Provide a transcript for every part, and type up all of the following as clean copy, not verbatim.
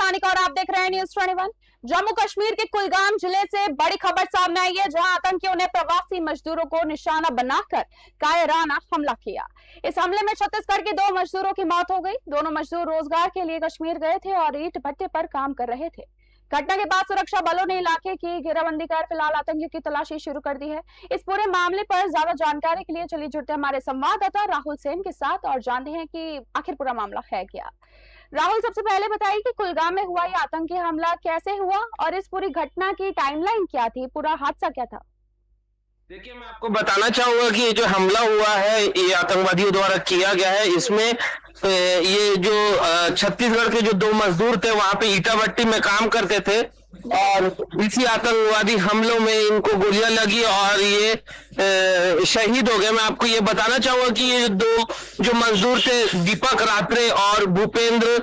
मोनिका और आप देख रहे हैं न्यूज़ 21। जम्मू कश्मीर के कुलगाम जिले से बड़ी खबर सामने आई है, जहां आतंकियों ने प्रवासी मजदूरों को निशाना बनाकर कायराना हमला किया। इस हमले में छत्तीसगढ़ के 2 मजदूरों की मौत हो गई। दोनों मजदूर रोजगार के लिए कश्मीर गए थे और ईंट भट्टे पर काम कर रहे थे। घटना के बाद सुरक्षा बलों ने इलाके की घेराबंदी कर फिलहाल आतंकियों की तलाशी शुरू कर दी है। इस पूरे मामले पर ज्यादा जानकारी के लिए चलिए जुड़ते हैं हमारे संवाददाता राहुल सेन के साथ और जानते हैं कि आखिर पूरा मामला है क्या। राहुल, सबसे पहले बताइए कि कुलगाम में हुआ ये आतंकी हमला कैसे हुआ और इस पूरी घटना की टाइमलाइन क्या थी, पूरा हादसा क्या था? देखिए, मैं आपको बताना चाहूंगा कि ये जो हमला हुआ है ये आतंकवादियों द्वारा किया गया है। इसमें ये जो छत्तीसगढ़ के जो 2 मजदूर थे वहां पे ईटा भट्टी में काम करते थे और इसी आतंकवादी हमलों में इनको गोलियां लगी और ये शहीद हो गए। मैं आपको ये बताना चाहूंगा कि ये 2 जो मजदूर थे दीपक रात्रे और भूपेंद्र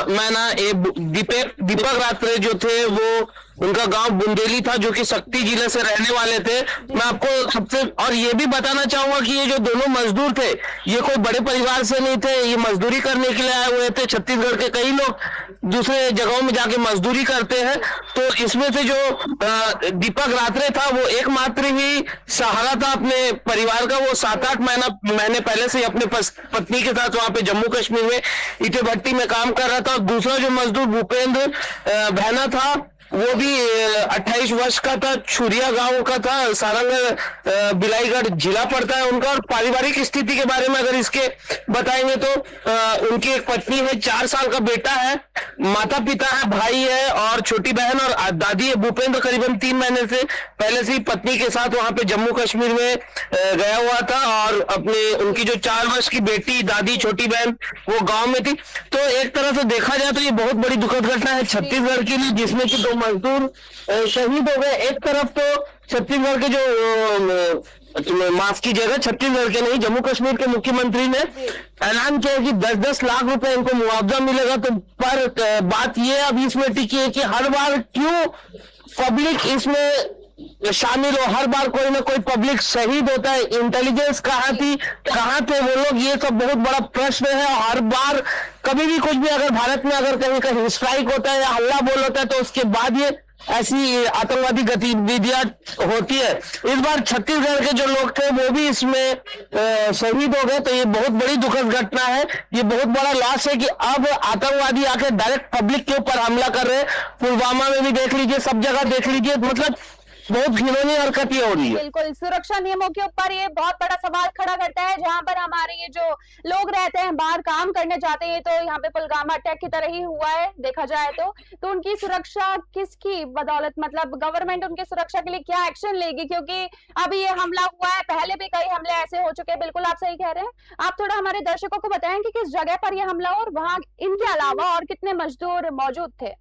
मैना, दीपक रात्रे जो थे वो उनका गांव बुंदेली था जो कि शक्ति जिले से रहने वाले थे। मैं आपको सबसे और ये भी बताना चाहूंगा कि ये जो दोनों मजदूर थे ये कोई बड़े परिवार से नहीं थे, ये मजदूरी करने के लिए आए हुए थे। छत्तीसगढ़ के कई लोग दूसरे जगहों में जाके मजदूरी करते हैं, तो इसमें से जो दीपक रात्रे था वो एकमात्र ही सहारा था अपने परिवार का। वो 7-8 महीने पहले से अपने पत्नी के साथ वहां पे जम्मू कश्मीर में ईटे भट्टी में काम कर रहा था। और दूसरा जो मजदूर भूपेंद्र भैना था वो भी 28 वर्ष का था, छुरिया गांव का था, सारंग बिलाईगढ़ जिला पड़ता है उनका। और पारिवारिक स्थिति के बारे में अगर इसके बताएंगे तो उनकी एक पत्नी है, 4 साल का बेटा है, माता पिता है, भाई है और छोटी बहन और दादी है। भूपेंद्र करीबन 3 महीने से पहले से ही पत्नी के साथ वहां पे जम्मू कश्मीर में गया हुआ था और अपने उनकी जो 4 वर्ष की बेटी, दादी, छोटी बहन वो गाँव में थी। तो एक तरह से देखा जाए तो ये बहुत बड़ी दुखद घटना है छत्तीसगढ़ के लिए, जिसमें कि 2 मजदूर शहीद हो गए। एक तरफ तो छत्तीसगढ़ के जो माफ कीजिएगा, छत्तीसगढ़ के नहीं, जम्मू कश्मीर के मुख्यमंत्री ने ऐलान किया कि 10-10 लाख रुपए इनको मुआवजा मिलेगा। तो पर बात ये अब इसमें टिकी है कि हर बार क्यों पब्लिक इसमें शामिल हो, हर बार कोई ना कोई पब्लिक शहीद होता है। इंटेलिजेंस कहाँ थी, कहाँ थे वो लोग, ये सब बहुत बड़ा प्रश्न है। हर बार कभी भी कुछ भी अगर भारत में अगर कहीं कहीं स्ट्राइक होता है या हल्ला बोल होता है तो उसके बाद ये ऐसी आतंकवादी गतिविधियां होती है। इस बार छत्तीसगढ़ के जो लोग थे वो भी इसमें शहीद हो गए। तो ये बहुत बड़ी दुखद घटना है, ये बहुत बड़ा लॉस है कि अब आतंकवादी आके डायरेक्ट पब्लिक के ऊपर हमला कर रहे हैं। पुलवामा में भी देख लीजिए, सब जगह देख लीजिए, मतलब बहुत घिनौनी हरकत हो रही है। बिल्कुल, सुरक्षा नियमों के ऊपर ये बहुत बड़ा सवाल खड़ा करता है। जहां पर हमारे ये जो लोग रहते हैं, बाहर काम करने जाते हैं, तो यहाँ पे पुलवामा अटैक की तरह ही हुआ है देखा जाए तो उनकी सुरक्षा किसकी बदौलत, मतलब गवर्नमेंट उनकी सुरक्षा के लिए क्या एक्शन लेगी? क्योंकि अभी ये हमला हुआ है, पहले भी कई हमले ऐसे हो चुके हैं। बिल्कुल आप सही कह रहे हैं। आप थोड़ा हमारे दर्शकों को बताएं कि किस जगह पर यह हमला और वहां इनके अलावा और कितने मजदूर मौजूद थे?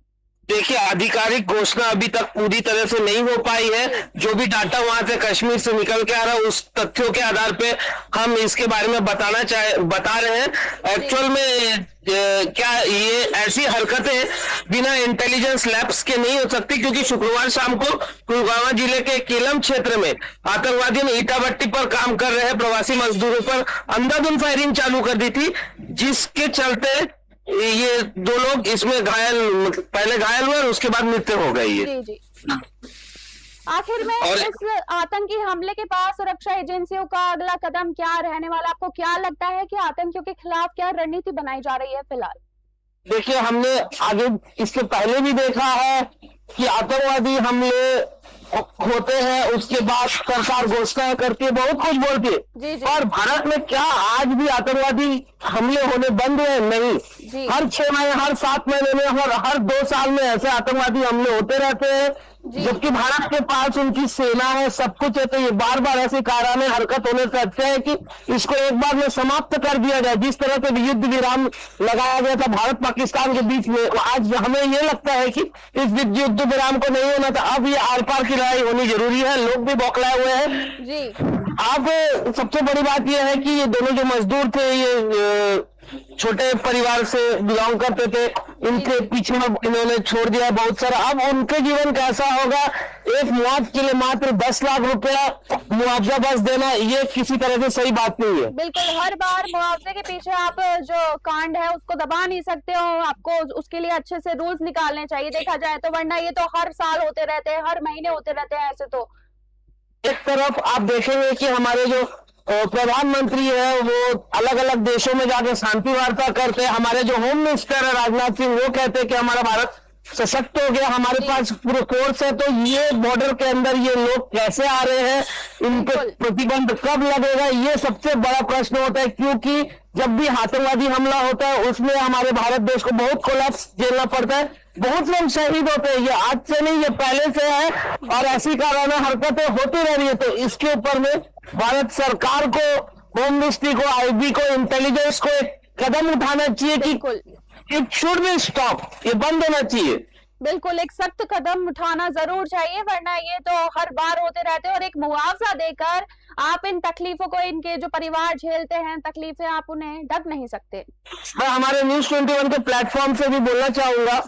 देखिए, आधिकारिक घोषणा अभी तक पूरी तरह से नहीं हो पाई है। जो भी डाटा वहां से कश्मीर से निकल के आ रहा है उस तथ्यों के आधार पे हम इसके बारे में बता रहे हैं। एक्चुअल में क्या ये ऐसी हरकतें बिना इंटेलिजेंस लैब्स के नहीं हो सकती, क्योंकि शुक्रवार शाम को कुलगाम जिले के केलम क्षेत्र में आतंकवादियों ने ईटा भट्टी पर काम कर रहे प्रवासी मजदूरों पर अंधाधुंध फायरिंग चालू कर दी थी, जिसके चलते ये 2 लोग इसमें पहले घायल हुए और उसके बाद मृत्यु हो गई है। जी जी। आखिर में इस आतंकी हमले के बाद सुरक्षा एजेंसियों का अगला कदम क्या रहने वाला? आपको क्या लगता है कि आतंकियों के खिलाफ क्या रणनीति बनाई जा रही है फिलहाल? देखिए, हमने आगे इसके पहले भी देखा है कि आतंकवादी हमले होते हैं, उसके बाद सरकार घोषणा करती है, बहुत कुछ बोलती है। और भारत में क्या आज भी आतंकवादी हमले होने बंद हुए? नहीं, हर 6 महीने, हर 7 महीने में और हर 2 साल में ऐसे आतंकवादी हमले होते रहते हैं। जबकि भारत के पास उनकी सेना है, सब कुछ है। तो ये बार बार ऐसी काराने हरकत होने से अच्छा है कि इसको एक बार में समाप्त कर दिया जाए। जिस तरह से युद्ध विराम लगाया गया था भारत पाकिस्तान के बीच में, आज हमें ये लगता है कि इस युद्ध विराम को नहीं होना था। अब ये आर पार की लड़ाई होनी जरूरी है। लोग भी बौखलाए हुए हैं। अब सबसे बड़ी बात यह है कि ये दोनों जो मजदूर थे, ये छोटे परिवार से बिलोंग करते थे, इनके पीछे इन्होंने छोड़ दिया बहुत सारा। अब उनके जीवन कैसा होगा? एक मौत के लिए मात्र 10 लाख रुपया मुआवजा बस देना, ये किसी तरह से सही बात नहीं है। बिल्कुल, हर बार मुआवजे के पीछे आप जो कांड है उसको दबा नहीं सकते हो, आपको उसके लिए अच्छे से रूल्स निकालने चाहिए देखा जाए तो, वरना ये तो हर साल होते रहते हैं, हर महीने होते रहते हैं ऐसे तो। एक तरफ आप देखेंगे कि हमारे जो प्रधानमंत्री है वो अलग अलग देशों में जाकर शांति वार्ता करते हैं। हमारे जो होम मिनिस्टर है राजनाथ सिंह, वो कहते हैं कि हमारा भारत सशक्त हो गया, हमारे पास पूरे फोर्स है। तो ये बॉर्डर के अंदर ये लोग कैसे आ रहे हैं, इन पे प्रतिबंध कब लगेगा, ये सबसे बड़ा प्रश्न होता है। क्योंकि जब भी आतंकवादी हमला होता है उसमें हमारे भारत देश को बहुत कोलैप्स झेलना पड़ता है, बहुत लोग शहीद होते हैं। ये आज से नहीं, ये पहले से है और ऐसी काराना हरकतें होती रह रही है। तो इसके ऊपर में भारत सरकार को, होम मिनिस्ट्री को, आईबी को, इंटेलिजेंस को एक कदम उठाना चाहिए कि इट शुड बी स्टॉप, ये बंद होना चाहिए। बिल्कुल, एक सख्त कदम उठाना जरूर चाहिए, वरना ये तो हर बार होते रहते हैं। और एक मुआवजा देकर आप इन तकलीफों को, इनके जो परिवार झेलते हैं तकलीफें, आप उन्हें ढक नहीं सकते। मैं हमारे न्यूज 21 के प्लेटफॉर्म से भी बोलना चाहूंगा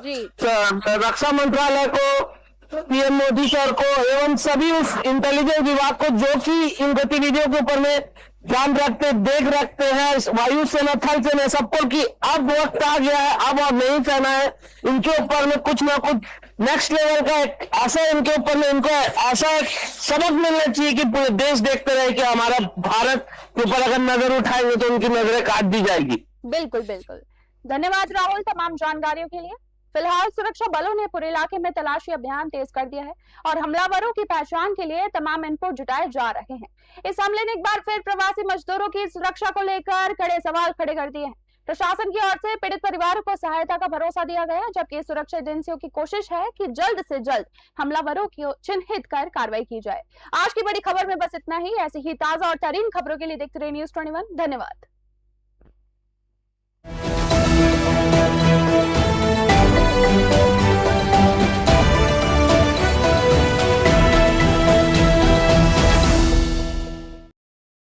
रक्षा मंत्रालय को, पीएम मोदी सर को एवं सभी उस इंटेलिजेंस विभाग को जो कि इन गतिविधियों के ऊपर में ध्यान रखते, देख रखते हैं, वायुसेना, थल सेना, सबको, कि अब वक्त आ गया है, अब और नहीं सहना है। इनके ऊपर में कुछ ना कुछ नेक्स्ट लेवल का एक ऐसा, इनके ऊपर में इनको ऐसा एक सबक मिलना चाहिए कि पूरे देश देखते रहे कि हमारा भारत के ऊपर अगर नजर उठाएंगे तो उनकी नजरें काट दी जाएगी। बिल्कुल बिल्कुल, धन्यवाद राहुल तमाम जानकारियों के लिए। फिलहाल सुरक्षा बलों ने पूरे इलाके में तलाशी अभियान तेज कर दिया है और हमलावरों की पहचान के लिए तमाम इनपुट जुटाए जा रहे हैं। इस हमले ने एक बार फिर प्रवासी मजदूरों की सुरक्षा को लेकर कड़े सवाल खड़े कर दिए हैं। प्रशासन की ओर से पीड़ित परिवारों को सहायता का भरोसा दिया गया, जबकि सुरक्षा एजेंसियों की कोशिश है कि जल्द से जल्द हमलावरों को चिन्हित कर कार्रवाई की जाए। आज की बड़ी खबर में बस इतना ही। ऐसी ही ताजा और तरीन खबरों के लिए देखते रहिए न्यूज़ 21। धन्यवाद।